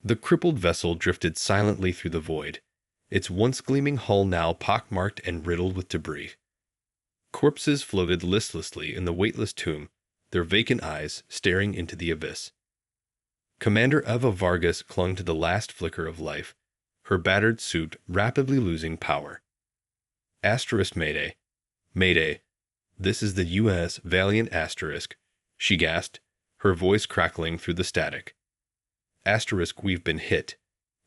The crippled vessel drifted silently through the void, its once gleaming hull now pockmarked and riddled with debris. Corpses floated listlessly in the weightless tomb, their vacant eyes staring into the abyss. Commander Eva Vargas clung to the last flicker of life, her battered suit rapidly losing power. Asterisk Mayday. Mayday. This is the U.S. Valiant Asterisk, she gasped, her voice crackling through the static. Asterisk, we've been hit.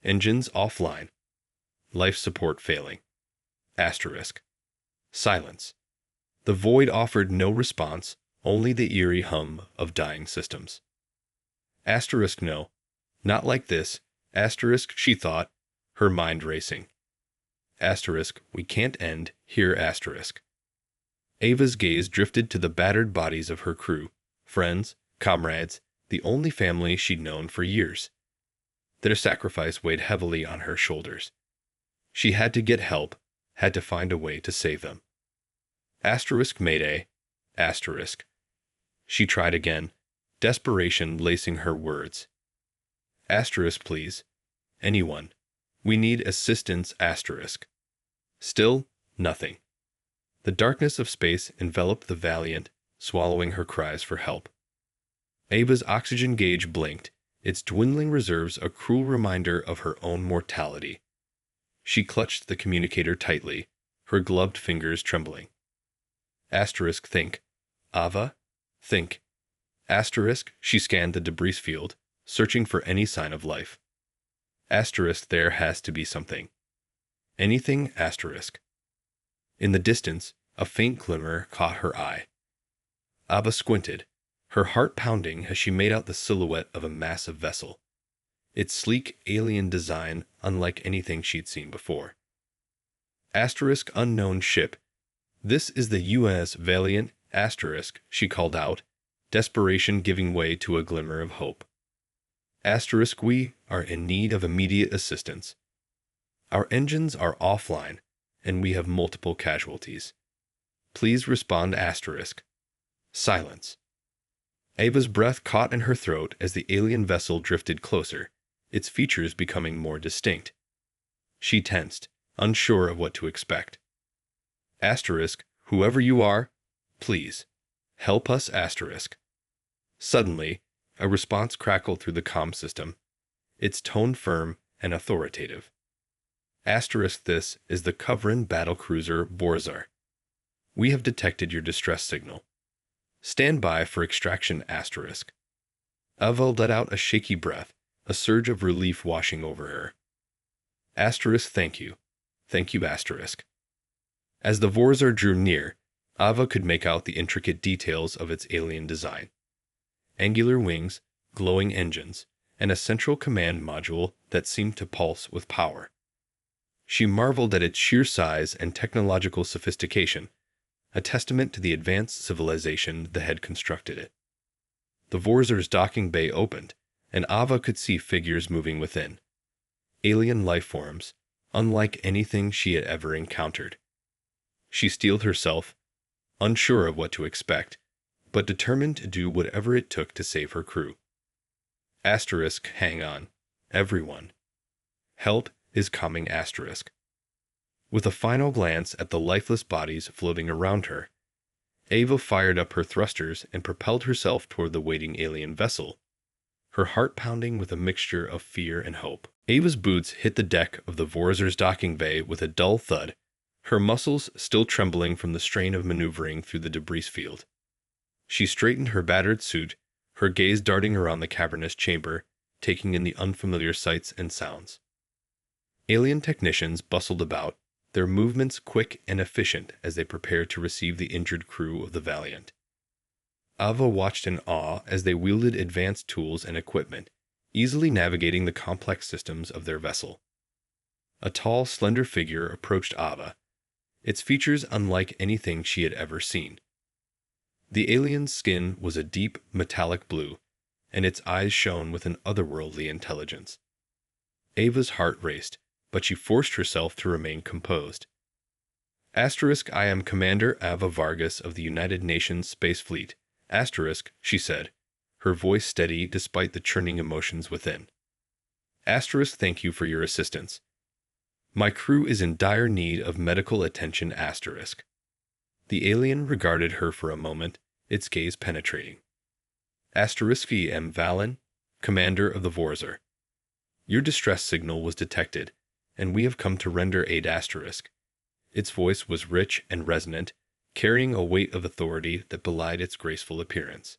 Engines offline. Life support failing. Asterisk. Silence. The void offered no response, only the eerie hum of dying systems. Asterisk, no. Not like this. Asterisk, she thought, her mind racing. Asterisk, we can't end here. Asterisk. Ava's gaze drifted to the battered bodies of her crew, friends, comrades, the only family she'd known for years. Their sacrifice weighed heavily on her shoulders. She had to get help, had to find a way to save them. Asterisk Mayday. Asterisk. She tried again, desperation lacing her words. Asterisk, please. Anyone. We need assistance. Asterisk. Still, nothing. The darkness of space enveloped the Valiant, swallowing her cries for help. Ava's oxygen gauge blinked, its dwindling reserves a cruel reminder of her own mortality. She clutched the communicator tightly, her gloved fingers trembling. Asterisk, think. Ava, think. Asterisk, she scanned the debris field, searching for any sign of life. Asterisk, there has to be something. Anything. Asterisk. In the distance, a faint glimmer caught her eye. Ava squinted, her heart pounding as she made out the silhouette of a massive vessel, its sleek alien design unlike anything she'd seen before. Asterisk, unknown ship. This is the U.S. Valiant. Asterisk, she called out, desperation giving way to a glimmer of hope. Asterisk, we are in need of immediate assistance. Our engines are offline, and we have multiple casualties. Please respond. Asterisk. Silence. Ava's breath caught in her throat as the alien vessel drifted closer, its features becoming more distinct. She tensed, unsure of what to expect. Asterisk, whoever you are, please, help us. Asterisk. Suddenly, a response crackled through the comm system, its tone firm and authoritative. Asterisk, this is the Kovran battlecruiser Borzar. We have detected your distress signal. Stand by for extraction. Asterisk. Ava let out a shaky breath, a surge of relief washing over her. Asterisk, thank you. Thank you. Asterisk. As the Borzar drew near, Ava could make out the intricate details of its alien design. Angular wings, glowing engines, and a central command module that seemed to pulse with power. She marveled at its sheer size and technological sophistication, a testament to the advanced civilization that had constructed it. The Borzar's docking bay opened, and Ava could see figures moving within. Alien life forms, unlike anything she had ever encountered. She steeled herself, unsure of what to expect, but determined to do whatever it took to save her crew. Asterisk, hang on, everyone. Help is coming. Asterisk. With a final glance at the lifeless bodies floating around her, Ava fired up her thrusters and propelled herself toward the waiting alien vessel, her heart pounding with a mixture of fear and hope. Ava's boots hit the deck of the Borzar's docking bay with a dull thud, her muscles still trembling from the strain of maneuvering through the debris field. She straightened her battered suit, her gaze darting around the cavernous chamber, taking in the unfamiliar sights and sounds. Alien technicians bustled about, their movements quick and efficient as they prepared to receive the injured crew of the Valiant. Ava watched in awe as they wielded advanced tools and equipment, easily navigating the complex systems of their vessel. A tall, slender figure approached Ava, its features unlike anything she had ever seen. The alien's skin was a deep, metallic blue, and its eyes shone with an otherworldly intelligence. Ava's heart raced, but she forced herself to remain composed. Asterisk, I am Commander Ava Vargas of the United Nations Space Fleet. Asterisk, she said, her voice steady despite the churning emotions within. Asterisk, thank you for your assistance. My crew is in dire need of medical attention. Asterisk. The alien regarded her for a moment, its gaze penetrating. Asterisk M. Valen, commander of the Vorzer. Your distress signal was detected, and we have come to render aid. Asterisk. Its voice was rich and resonant, carrying a weight of authority that belied its graceful appearance.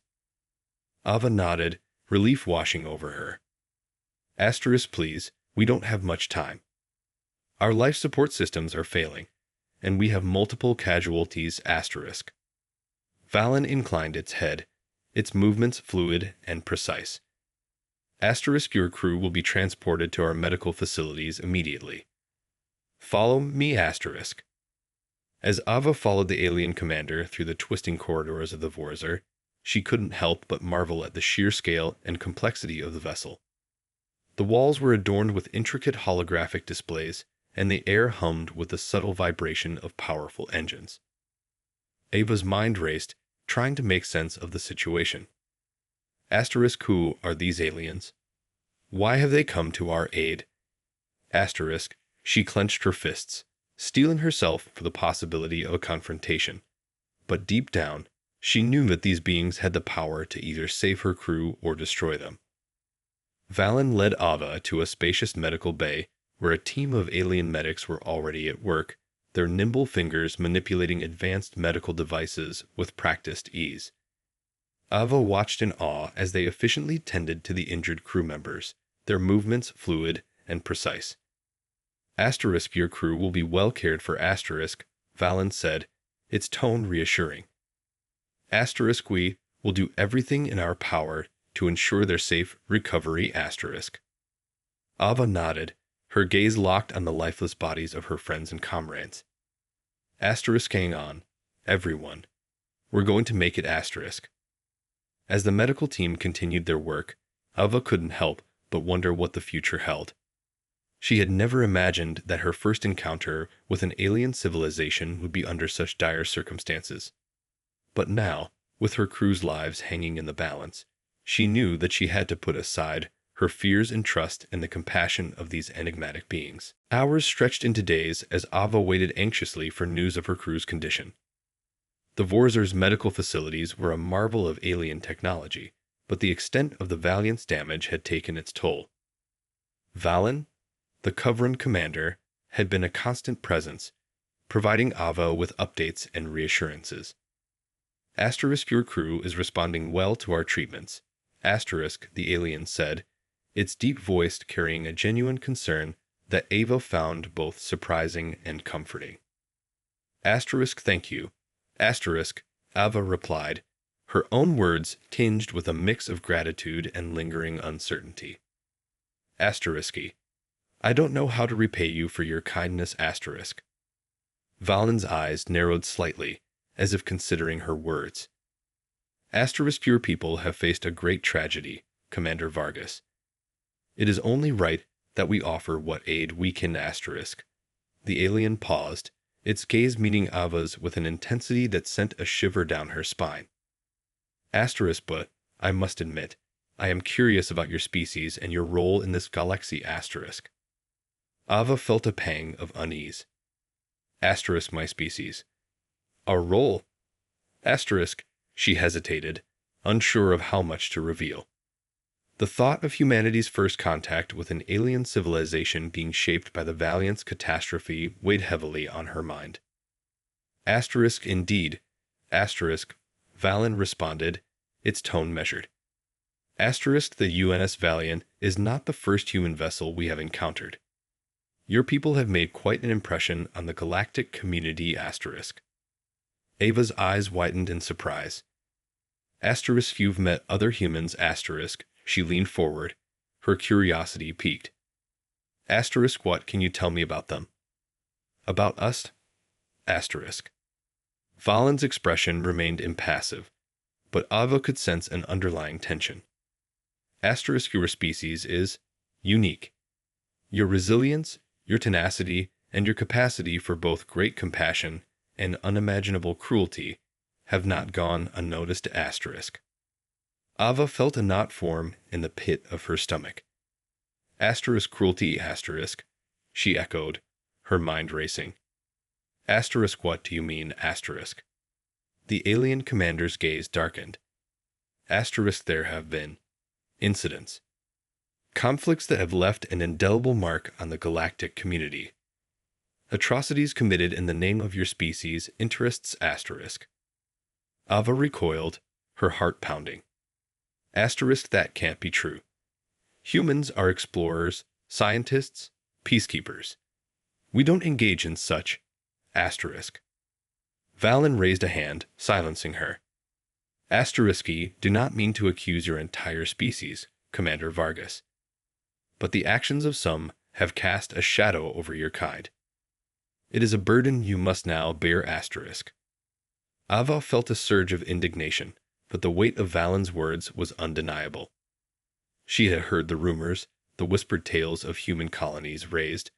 Ava nodded, relief washing over her. Asterisk, please, we don't have much time. Our life support systems are failing, and we have multiple casualties. Asterisk. Valen inclined its head, its movements fluid and precise. Asterisk, your crew will be transported to our medical facilities immediately. Follow me. Asterisk. As Ava followed the alien commander through the twisting corridors of the Vorzer, she couldn't help but marvel at the sheer scale and complexity of the vessel. The walls were adorned with intricate holographic displays, and the air hummed with the subtle vibration of powerful engines. Ava's mind raced, trying to make sense of the situation. Asterisk, who are these aliens? Why have they come to our aid? Asterisk, she clenched her fists, steeling herself for the possibility of a confrontation. But deep down, she knew that these beings had the power to either save her crew or destroy them. Valen led Ava to a spacious medical bay where a team of alien medics were already at work, their nimble fingers manipulating advanced medical devices with practiced ease. Ava watched in awe as they efficiently tended to the injured crew members, their movements fluid and precise. Asterisk, your crew will be well cared for. Asterisk, Valen said, its tone reassuring. Asterisk, we will do everything in our power to ensure their safe recovery. Asterisk. Ava nodded, her gaze locked on the lifeless bodies of her friends and comrades. Asterisk, hang on, everyone. We're going to make it. Asterisk. As the medical team continued their work, Ava couldn't help but wonder what the future held. She had never imagined that her first encounter with an alien civilization would be under such dire circumstances. But now, with her crew's lives hanging in the balance, she knew that she had to put aside her fears and trust in the compassion of these enigmatic beings. Hours stretched into days as Ava waited anxiously for news of her crew's condition. The Vorzer's medical facilities were a marvel of alien technology, but the extent of the Valiant's damage had taken its toll. Valen, the Coveran commander, had been a constant presence, providing Ava with updates and reassurances. Asterisk, your crew is responding well to our treatments. Asterisk, the alien said, its deep voice carrying a genuine concern that Ava found both surprising and comforting. Asterisk, thank you. Asterisk, Ava replied, her own words tinged with a mix of gratitude and lingering uncertainty. Asterisky, I don't know how to repay you for your kindness. Asterisk. Valen's eyes narrowed slightly, as if considering her words. Asterisk, your people have faced a great tragedy, Commander Vargas. It is only right that we offer what aid we can. Asterisk. The alien paused, its gaze meeting Ava's with an intensity that sent a shiver down her spine. Asterisk, but, I must admit, I am curious about your species and your role in this galaxy. Asterisk. Ava felt a pang of unease. Asterisk, my species. Our role? Asterisk, she hesitated, unsure of how much to reveal. The thought of humanity's first contact with an alien civilization being shaped by the Valiant's catastrophe weighed heavily on her mind. Asterisk, indeed. Asterisk, Valen responded, its tone measured. Asterisk, the UNS Valiant is not the first human vessel we have encountered. Your people have made quite an impression on the galactic community. Asterisk. Ava's eyes widened in surprise. Asterisk, you've met other humans. Asterisk. She leaned forward, her curiosity piqued. Asterisk, what can you tell me about them? About us? Asterisk. Valen's expression remained impassive, but Ava could sense an underlying tension. Asterisk, your species is unique. Your resilience, your tenacity, and your capacity for both great compassion and unimaginable cruelty have not gone unnoticed. Asterisk. Ava felt a knot form in the pit of her stomach. Asterisk cruelty asterisk, she echoed, her mind racing. Asterisk what do you mean asterisk? The alien commander's gaze darkened. Asterisk there have been incidents. Conflicts that have left an indelible mark on the galactic community. Atrocities committed in the name of your species interests asterisk. Ava recoiled, her heart pounding. Asterisk that can't be true. Humans are explorers, scientists, peacekeepers. We don't engage in such. Asterisk. Valen raised a hand, silencing her. Asterisky do not mean to accuse your entire species, Commander Vargas. But the actions of some have cast a shadow over your kind. It is a burden you must now bear asterisk. Ava felt a surge of indignation, but the weight of Valen's words was undeniable. She had heard the rumors, the whispered tales of human colonies raised,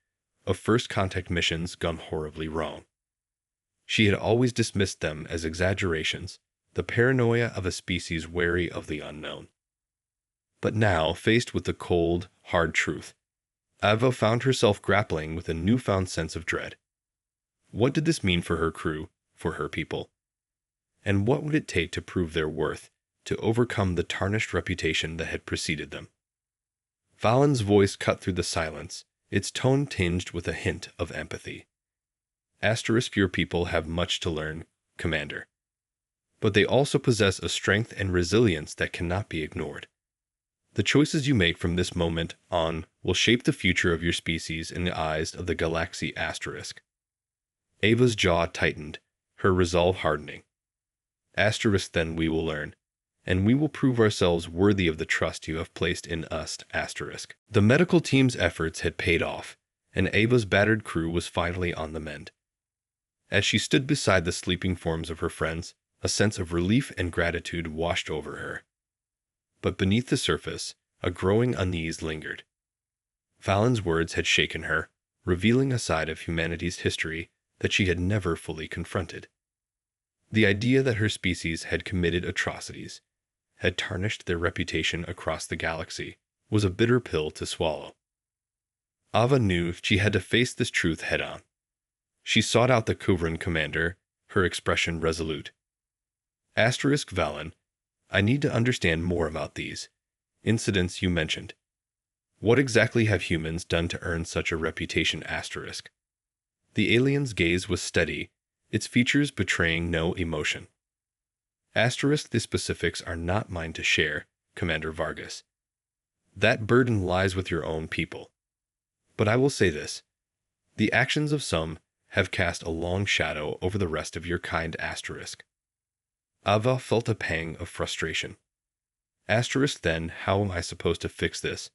of first contact missions gone horribly wrong. She had always dismissed them as exaggerations, the paranoia of a species wary of the unknown. But now, faced with the cold, hard truth, Ava found herself grappling with a newfound sense of dread. What did this mean for her crew, for her people? And what would it take to prove their worth, to overcome the tarnished reputation that had preceded them? Valen's voice cut through the silence, its tone tinged with a hint of empathy. Asterisk your people have much to learn, Commander. But they also possess a strength and resilience that cannot be ignored. The choices you make from this moment on will shape the future of your species in the eyes of the galaxy asterisk. Ava's jaw tightened, her resolve hardening. Asterisk then we will learn, and we will prove ourselves worthy of the trust you have placed in us asterisk. The medical team's efforts had paid off, and Ava's battered crew was finally on the mend. As she stood beside the sleeping forms of her friends, a sense of relief and gratitude washed over her. But beneath the surface, a growing unease lingered. Valen's words had shaken her, revealing a side of humanity's history that she had never fully confronted. The idea that her species had committed atrocities, had tarnished their reputation across the galaxy, was a bitter pill to swallow. Ava knew she had to face this truth head-on. She sought out the Kuvran commander, her expression resolute. Asterisk Valen, I need to understand more about these incidents you mentioned. What exactly have humans done to earn such a reputation asterisk? The alien's gaze was steady, its features betraying no emotion. Asterisk the specifics are not mine to share, Commander Vargas. That burden lies with your own people. But I will say this. The actions of some have cast a long shadow over the rest of your kind asterisk. Ava felt a pang of frustration. Asterisk then, how am I supposed to fix this?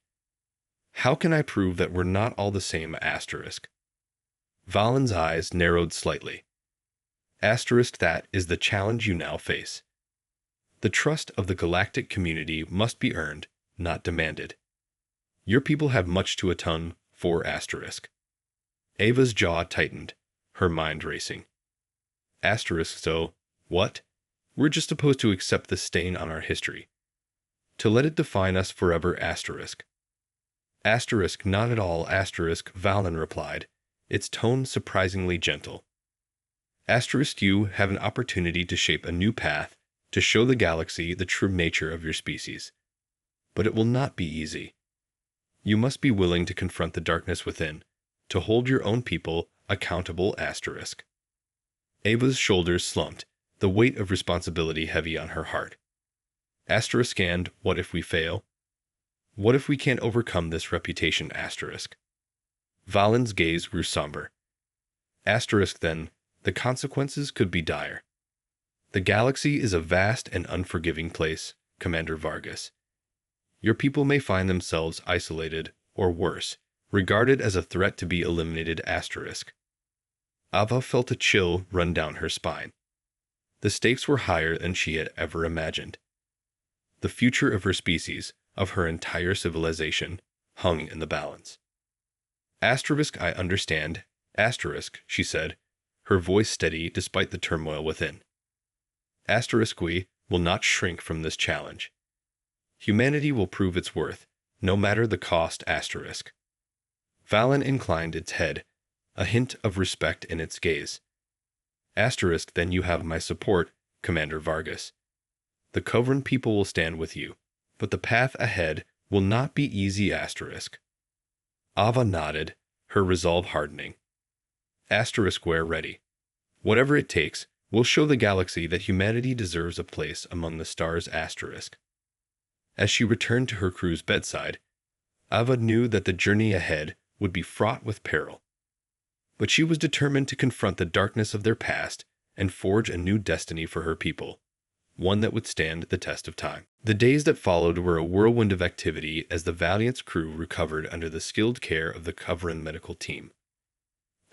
How can I prove that we're not all the same asterisk? Valen's eyes narrowed slightly. Asterisk that is the challenge you now face. The trust of the galactic community must be earned, not demanded. Your people have much to atone for asterisk. Ava's jaw tightened, her mind racing. Asterisk so, what? We're just supposed to accept the stain on our history. To let it define us forever asterisk. Asterisk not at all asterisk, Valen replied, its tone surprisingly gentle. Asterisk you have an opportunity to shape a new path, to show the galaxy the true nature of your species. But it will not be easy. You must be willing to confront the darkness within, to hold your own people accountable asterisk. Ava's shoulders slumped, the weight of responsibility heavy on her heart. Asterisk and what if we fail? What if we can't overcome this reputation asterisk? Valen's gaze grew somber. Asterisk then, the consequences could be dire. The galaxy is a vast and unforgiving place, Commander Vargas. Your people may find themselves isolated, or worse, regarded as a threat to be eliminated asterisk. Ava felt a chill run down her spine. The stakes were higher than she had ever imagined. The future of her species, of her entire civilization, hung in the balance. Asterisk I understand, asterisk, she said, her voice steady despite the turmoil within. Asterisk we will not shrink from this challenge. Humanity will prove its worth, no matter the cost asterisk. Valen inclined its head, a hint of respect in its gaze. Asterisk, then you have my support, Commander Vargas. The Kovran people will stand with you, but the path ahead will not be easy asterisk. Ava nodded, her resolve hardening. Asterisk, we're ready. Whatever it takes, we'll show the galaxy that humanity deserves a place among the stars asterisk. As she returned to her crew's bedside, Ava knew that the journey ahead would be fraught with peril. But she was determined to confront the darkness of their past and forge a new destiny for her people, one that would stand the test of time. The days that followed were a whirlwind of activity as the Valiant's crew recovered under the skilled care of the Kovran medical team.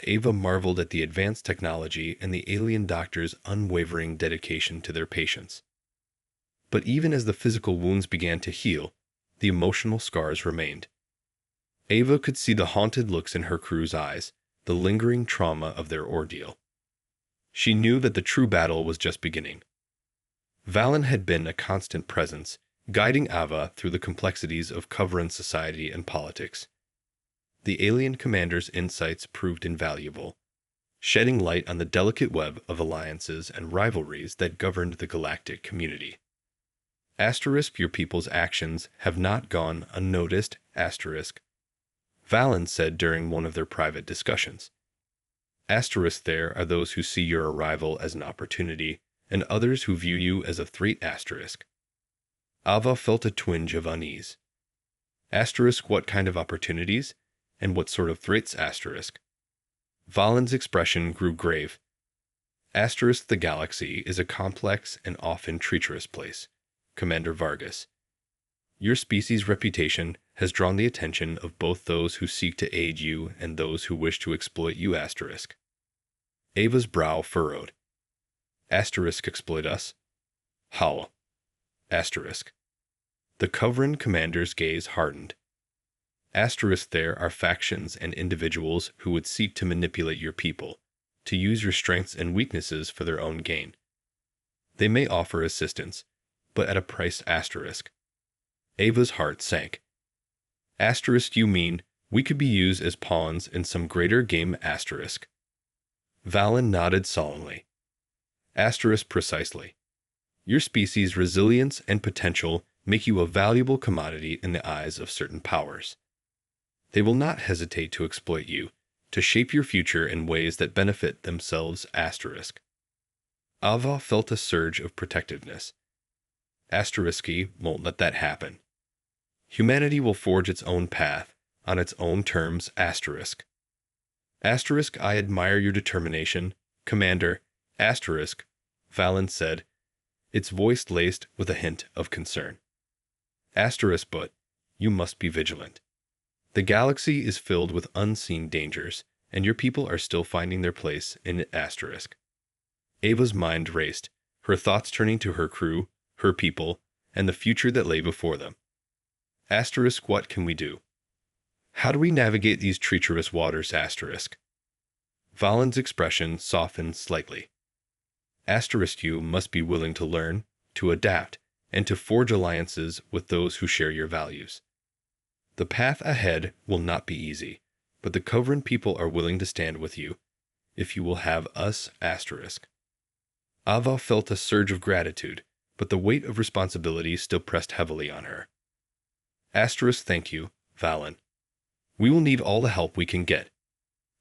Ava marveled at the advanced technology and the alien doctors' unwavering dedication to their patients. But even as the physical wounds began to heal, the emotional scars remained. Ava could see the haunted looks in her crew's eyes, the lingering trauma of their ordeal. She knew that the true battle was just beginning. Valen had been a constant presence, guiding Ava through the complexities of Kovran society and politics. The alien commander's insights proved invaluable, shedding light on the delicate web of alliances and rivalries that governed the galactic community. Asterisk, your people's actions have not gone unnoticed, asterisk, Valen said during one of their private discussions. Asterisk, there are those who see your arrival as an opportunity, and others who view you as a threat asterisk. Ava felt a twinge of unease. Asterisk, what kind of opportunities? And what sort of threats asterisk? Valen's expression grew grave. Asterisk, the galaxy is a complex and often treacherous place, Commander Vargas. Your species' reputation has drawn the attention of both those who seek to aid you and those who wish to exploit you asterisk. Ava's brow furrowed. Asterisk, exploit us? How? Asterisk. The Kovran commander's gaze hardened. Asterisk, there are factions and individuals who would seek to manipulate your people, to use your strengths and weaknesses for their own gain. They may offer assistance, but at a price asterisk. Ava's heart sank. Asterisk, you mean we could be used as pawns in some greater game asterisk? Valen nodded solemnly. Asterisk, precisely. Your species' resilience and potential make you a valuable commodity in the eyes of certain powers. They will not hesitate to exploit you, to shape your future in ways that benefit themselves asterisk. Ava felt a surge of protectiveness. Asterisky won't let that happen. Humanity will forge its own path, on its own terms asterisk. Asterisk, I admire your determination, Commander, asterisk, Valen said, its voice laced with a hint of concern. Asterisk, but you must be vigilant. The galaxy is filled with unseen dangers, and your people are still finding their place in it asterisk. Ava's mind raced, her thoughts turning to her crew, her people, and the future that lay before them. Asterisk, what can we do? How do we navigate these treacherous waters asterisk? Valen's expression softened slightly. Asterisk, you must be willing to learn, to adapt, and to forge alliances with those who share your values. The path ahead will not be easy, but the Kovran people are willing to stand with you, if you will have us asterisk. Ava felt a surge of gratitude, but the weight of responsibility still pressed heavily on her. Asterisk, thank you, Valen. We will need all the help we can get.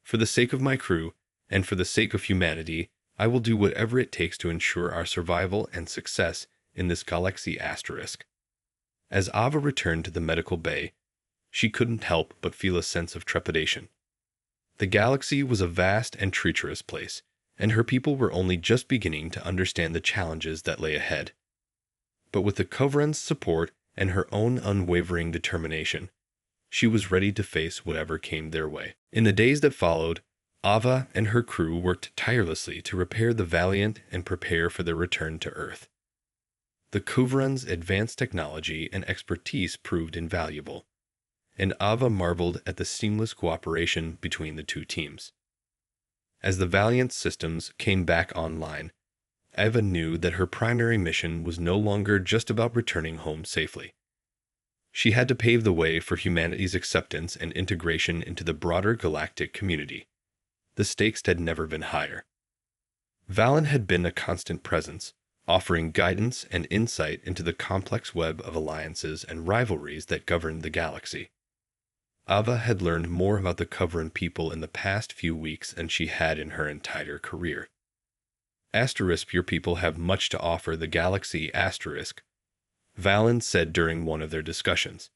For the sake of my crew, and for the sake of humanity, I will do whatever it takes to ensure our survival and success in this galaxy asterisk. As Ava returned to the medical bay, she couldn't help but feel a sense of trepidation. The galaxy was a vast and treacherous place, and her people were only just beginning to understand the challenges that lay ahead. But with the Kovran's support and her own unwavering determination, she was ready to face whatever came their way. In the days that followed, Ava and her crew worked tirelessly to repair the Valiant and prepare for their return to Earth. The Kovran's advanced technology and expertise proved invaluable, and Ava marveled at the seamless cooperation between the two teams. As the Valiant's systems came back online, Ava knew that her primary mission was no longer just about returning home safely. She had to pave the way for humanity's acceptance and integration into the broader galactic community. The stakes had never been higher. Valen had been a constant presence, offering guidance and insight into the complex web of alliances and rivalries that governed the galaxy. Ava had learned more about the Coveran people in the past few weeks than she had in her entire career. Your people have much to offer the galaxy, Valen said during one of their discussions.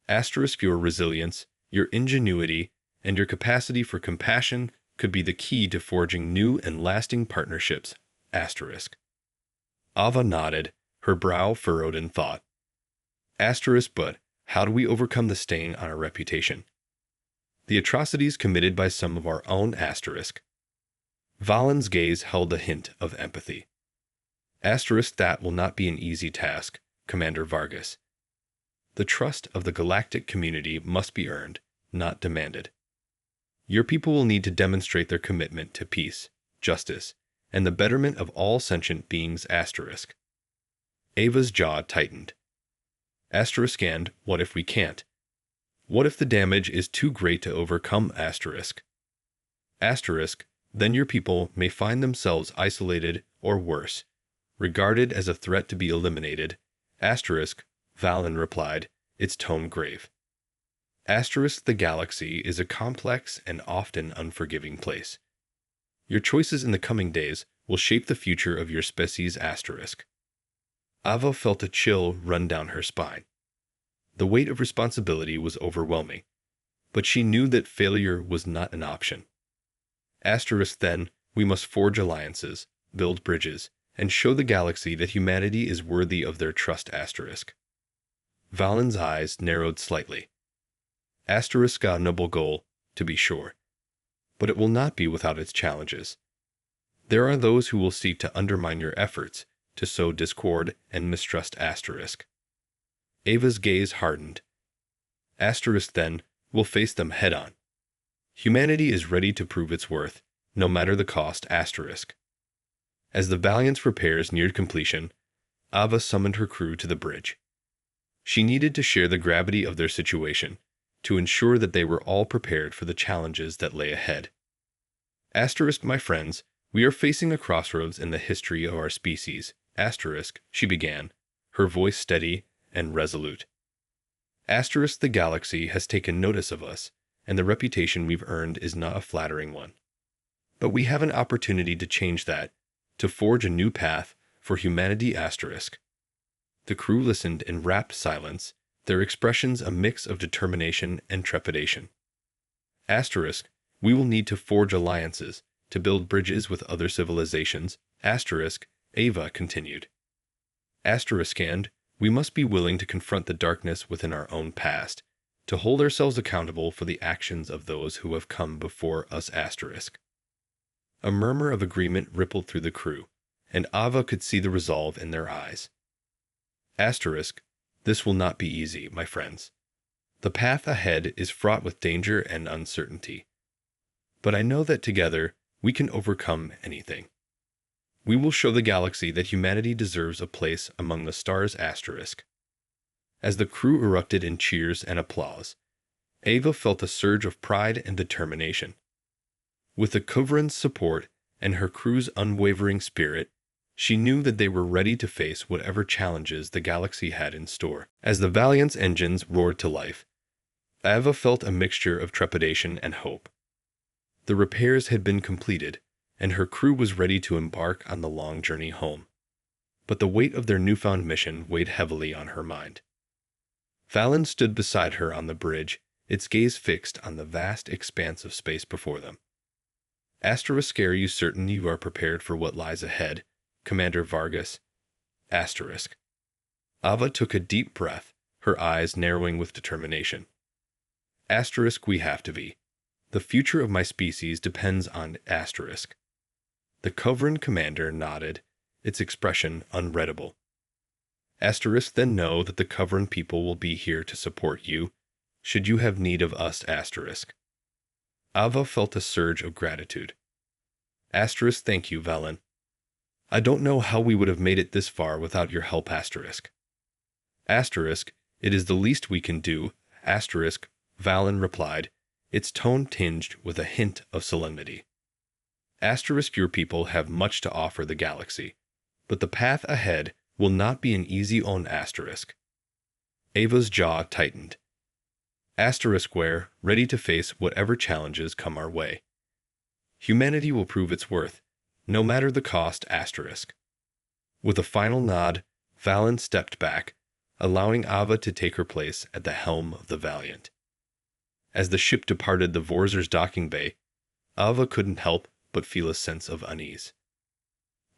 Your resilience, your ingenuity, and your capacity for compassion could be the key to forging new and lasting partnerships, Ava nodded, her brow furrowed in thought. But how do we overcome the stain on our reputation? The atrocities committed by some of our own Valen's gaze held a hint of empathy. That will not be an easy task, Commander Vargas. The trust of the galactic community must be earned, not demanded. Your people will need to demonstrate their commitment to peace, justice, and the betterment of all sentient beings, Ava's jaw tightened. And what if we can't? What if the damage is too great to overcome, then your people may find themselves isolated or worse, regarded as a threat to be eliminated, Valen replied, its tone grave. The galaxy is a complex and often unforgiving place. Your choices in the coming days will shape the future of your species, Ava felt a chill run down her spine. The weight of responsibility was overwhelming, but she knew that failure was not an option. Then, we must forge alliances, build bridges, and show the galaxy that humanity is worthy of their trust, Valen's eyes narrowed slightly. A noble goal, to be sure. But it will not be without its challenges. There are those who will seek to undermine your efforts, to sow discord and mistrust, Ava's gaze hardened. Then, we'll face them head-on. Humanity is ready to prove its worth, no matter the cost, As the Valiant's repairs neared completion, Ava summoned her crew to the bridge. She needed to share the gravity of their situation, to ensure that they were all prepared for the challenges that lay ahead. My friends, we are facing a crossroads in the history of our species, she began, her voice steady and resolute. The galaxy has taken notice of us, and the reputation we've earned is not a flattering one. But we have an opportunity to change that, to forge a new path for humanity, The crew listened in rapt silence, their expressions a mix of determination and trepidation. We will need to forge alliances, to build bridges with other civilizations, Ava continued. And we must be willing to confront the darkness within our own past, to hold ourselves accountable for the actions of those who have come before us, A murmur of agreement rippled through the crew, and Ava could see the resolve in their eyes. This will not be easy, my friends. The path ahead is fraught with danger and uncertainty. But I know that together we can overcome anything. We will show the galaxy that humanity deserves a place among the stars, As the crew erupted in cheers and applause, Ava felt a surge of pride and determination. With the Coveran's support and her crew's unwavering spirit, she knew that they were ready to face whatever challenges the galaxy had in store. As the Valiant's engines roared to life, Ava felt a mixture of trepidation and hope. The repairs had been completed, and her crew was ready to embark on the long journey home. But the weight of their newfound mission weighed heavily on her mind. Valen stood beside her on the bridge, its gaze fixed on the vast expanse of space before them. Are you certain you are prepared for what lies ahead, Commander Vargas? Ava took a deep breath, her eyes narrowing with determination. We have to be. The future of my species depends on *. The Coveran commander nodded, its expression unreadable. Then know that the Coveran people will be here to support you, should you have need of us, Ava felt a surge of gratitude. Thank you, Valen. I don't know how we would have made it this far without your help, It It is the least we can do, asterisk, Valen replied, its tone tinged with a hint of solemnity. Asterisk, your people have much to offer the galaxy, but the path ahead will not be an easy on asterisk. Ava's jaw tightened. Asterisk, we're ready to face whatever challenges come our way. Humanity will prove its worth, no matter the cost, asterisk. With a final nod, Valen stepped back, allowing Ava to take her place at the helm of the Valiant. As the ship departed the Vorzer's docking bay, Ava couldn't help but feel a sense of unease.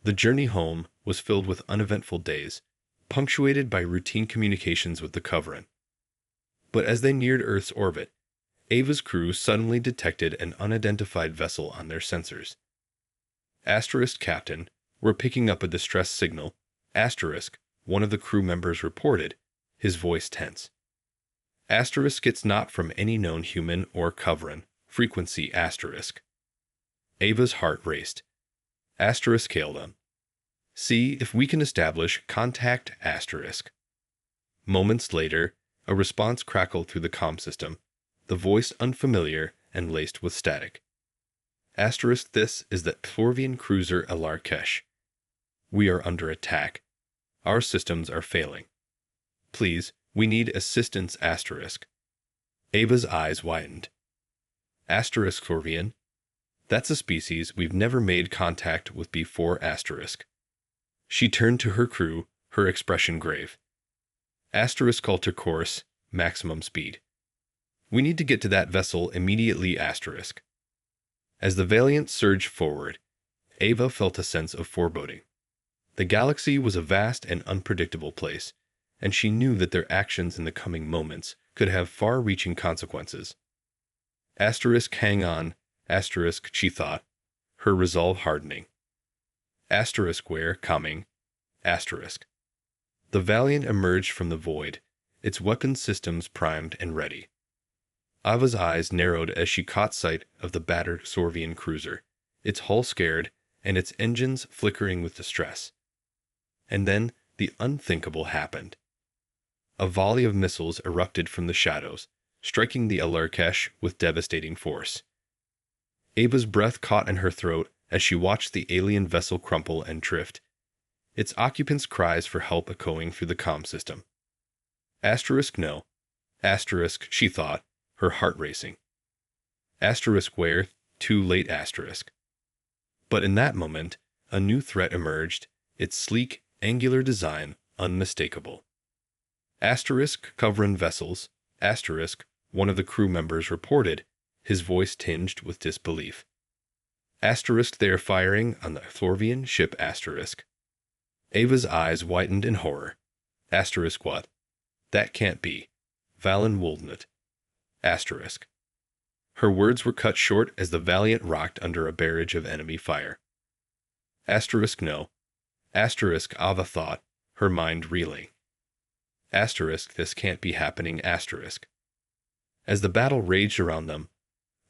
The journey home was filled with uneventful days, punctuated by routine communications with the Covenant. But as they neared Earth's orbit, Ava's crew suddenly detected an unidentified vessel on their sensors. Asterisk, Captain, we're picking up a distress signal. Asterisk, one of the crew members reported, his voice tense. Asterisk, it's not from any known human or Covenant. Frequency, asterisk. Ava's heart raced. Asterisk, hail them. See if we can establish contact, asterisk. Moments later, a response crackled through the comm system, the voice unfamiliar and laced with static. Asterisk, this is the Thorvian cruiser Alarkesh. We are under attack. Our systems are failing. Please, we need assistance, asterisk. Ava's eyes widened. Asterisk, Thorvian. That's a species we've never made contact with before, asterisk. She turned to her crew, her expression grave. Asterisk, alter course, maximum speed. We need to get to that vessel immediately, asterisk. As the Valiant surged forward, Ava felt a sense of foreboding. The galaxy was a vast and unpredictable place, and she knew that their actions in the coming moments could have far-reaching consequences. Asterisk, hang on, asterisk, she thought, her resolve hardening. Asterisk, where, coming, asterisk. The Valiant emerged from the void, its weapon systems primed and ready. Ava's eyes narrowed as she caught sight of the battered Sorvian cruiser, its hull scared and its engines flickering with distress. And then the unthinkable happened. A volley of missiles erupted from the shadows, striking the Alarkesh with devastating force. Ava's breath caught in her throat as she watched the alien vessel crumple and drift, its occupants' cries for help echoing through the comm system. Asterisk, no. Asterisk, she thought, her heart racing. Asterisk, where, too late, asterisk. But in that moment, a new threat emerged, its sleek, angular design unmistakable. Asterisk, Covenant vessels, asterisk, one of the crew members reported, his voice tinged with disbelief. Asterisk, they are firing on the Thorvian ship, asterisk. Ava's eyes widened in horror. Asterisk, what? That can't be. Valen Woldnut. Asterisk. Her words were cut short as the Valiant rocked under a barrage of enemy fire. Asterisk, no. Asterisk, Ava thought, her mind reeling. Asterisk, this can't be happening, asterisk. As the battle raged around them,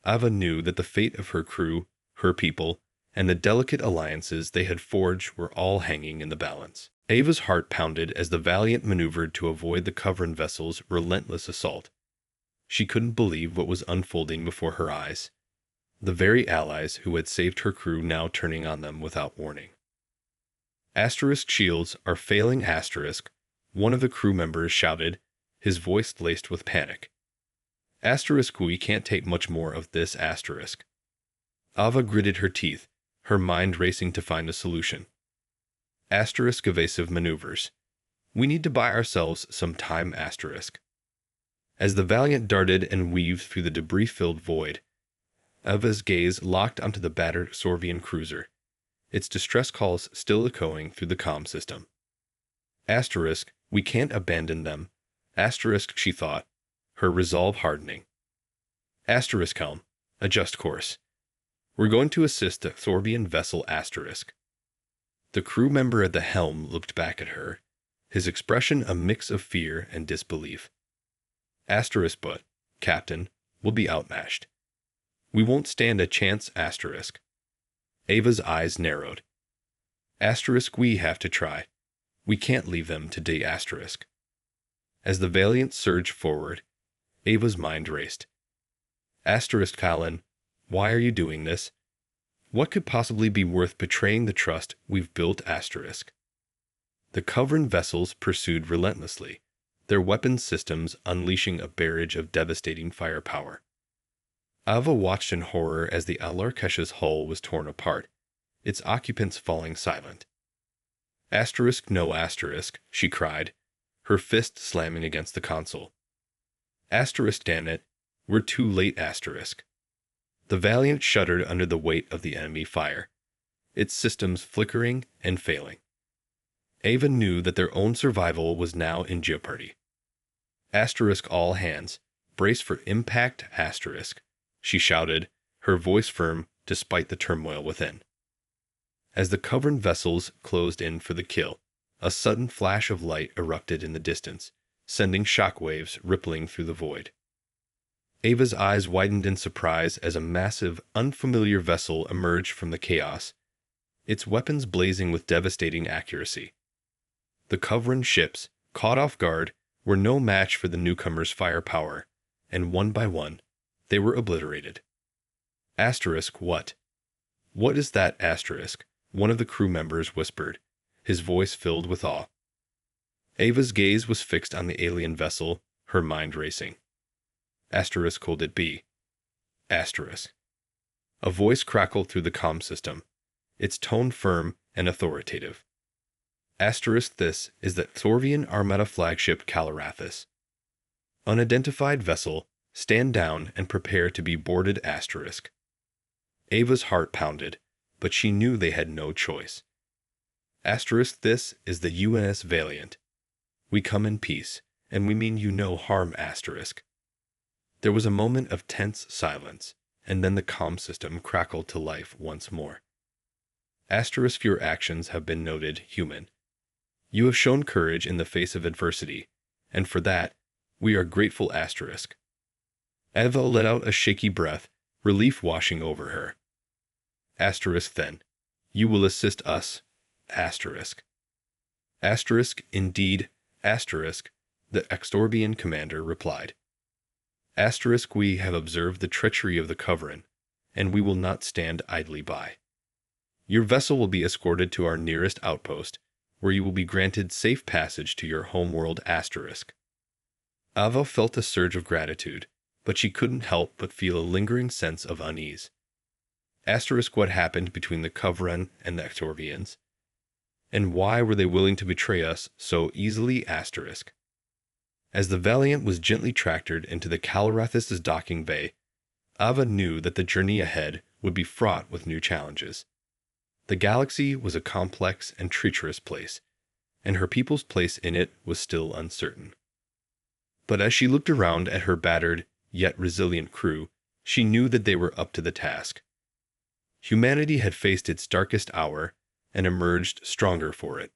Ava knew that the fate of her crew, her people, and the delicate alliances they had forged were all hanging in the balance. Ava's heart pounded as the Valiant maneuvered to avoid the Covenant vessel's relentless assault. She couldn't believe what was unfolding before her eyes. The very allies who had saved her crew now turning on them without warning. Asterisk, shields are failing, asterisk, one of the crew members shouted, his voice laced with panic. Asterisk, we can't take much more of this, asterisk. Ava gritted her teeth, her mind racing to find a solution. Asterisk, evasive maneuvers. We need to buy ourselves some time, asterisk. As the Valiant darted and weaved through the debris-filled void, Ava's gaze locked onto the battered Sorvian cruiser, its distress calls still echoing through the comm system. Asterisk, we can't abandon them. Asterisk, she thought, her resolve hardening. Asterisk, helm, adjust course. We're going to assist the Thorvian vessel, asterisk. The crew member at the helm looked back at her, his expression a mix of fear and disbelief. Asterisk, but, Captain, we'll be outmatched. We won't stand a chance, asterisk. Ava's eyes narrowed. Asterisk, we have to try. We can't leave them today, asterisk. As the Valiant surged forward, Ava's mind raced. Asterisk Colin, why are you doing this? What could possibly be worth betraying the trust we've built? Asterisk. The Coveran vessels pursued relentlessly, their weapons systems unleashing a barrage of devastating firepower. Ava watched in horror as the Alarkesh's hull was torn apart, its occupants falling silent. Asterisk no asterisk, she cried, her fist slamming against the console. Asterisk damn it, we're too late. Asterisk. The Valiant shuddered under the weight of the enemy fire, its systems flickering and failing. Ava knew that their own survival was now in jeopardy. Asterisk all hands, brace for impact. Asterisk, she shouted, her voice firm despite the turmoil within. As the Coveran vessels closed in for the kill, a sudden flash of light erupted in the distance, sending shockwaves rippling through the void. Ava's eyes widened in surprise as a massive, unfamiliar vessel emerged from the chaos, its weapons blazing with devastating accuracy. The Coveran ships, caught off guard, were no match for the newcomers' firepower, and one by one, they were obliterated. Asterisk what? What is that? Asterisk, one of the crew members whispered, his voice filled with awe. Ava's gaze was fixed on the alien vessel, her mind racing. Asterisk could it be? Asterisk. A voice crackled through the comm system, its tone firm and authoritative. Asterisk this is the Thorvian Armada flagship Calarathis. Unidentified vessel, stand down and prepare to be boarded. Asterisk. Ava's heart pounded, but she knew they had no choice. Asterisk this is the UNS Valiant. We come in peace, and we mean you no harm. Asterisk. There was a moment of tense silence, and then the comm system crackled to life once more. Asterisk your actions have been noted, human. You have shown courage in the face of adversity, and for that, we are grateful. Asterisk. Ava let out a shaky breath, relief washing over her. Asterisk then, you will assist us. Asterisk. Asterisk indeed. Asterisk, the Extorbian commander replied. Asterisk we have observed the treachery of the Coveran, and we will not stand idly by. Your vessel will be escorted to our nearest outpost, where you will be granted safe passage to your homeworld. Asterisk. Ava felt a surge of gratitude, but she couldn't help but feel a lingering sense of unease. Asterisk what happened between the Coveran and the Extorvians? And why were they willing to betray us so easily? Asterisk. As the Valiant was gently tractored into the Calarathis' docking bay, Ava knew that the journey ahead would be fraught with new challenges. The galaxy was a complex and treacherous place, and her people's place in it was still uncertain. But as she looked around at her battered, yet resilient crew, she knew that they were up to the task. Humanity had faced its darkest hour and emerged stronger for it.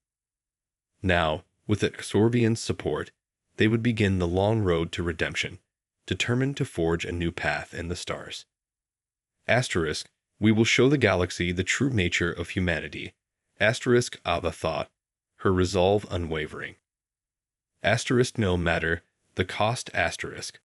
Now, with Exorbian's support, they would begin the long road to redemption, determined to forge a new path in the stars. Asterisk, we will show the galaxy the true nature of humanity. Asterisk Ava thought, her resolve unwavering. Asterisk no matter the cost. Asterisk.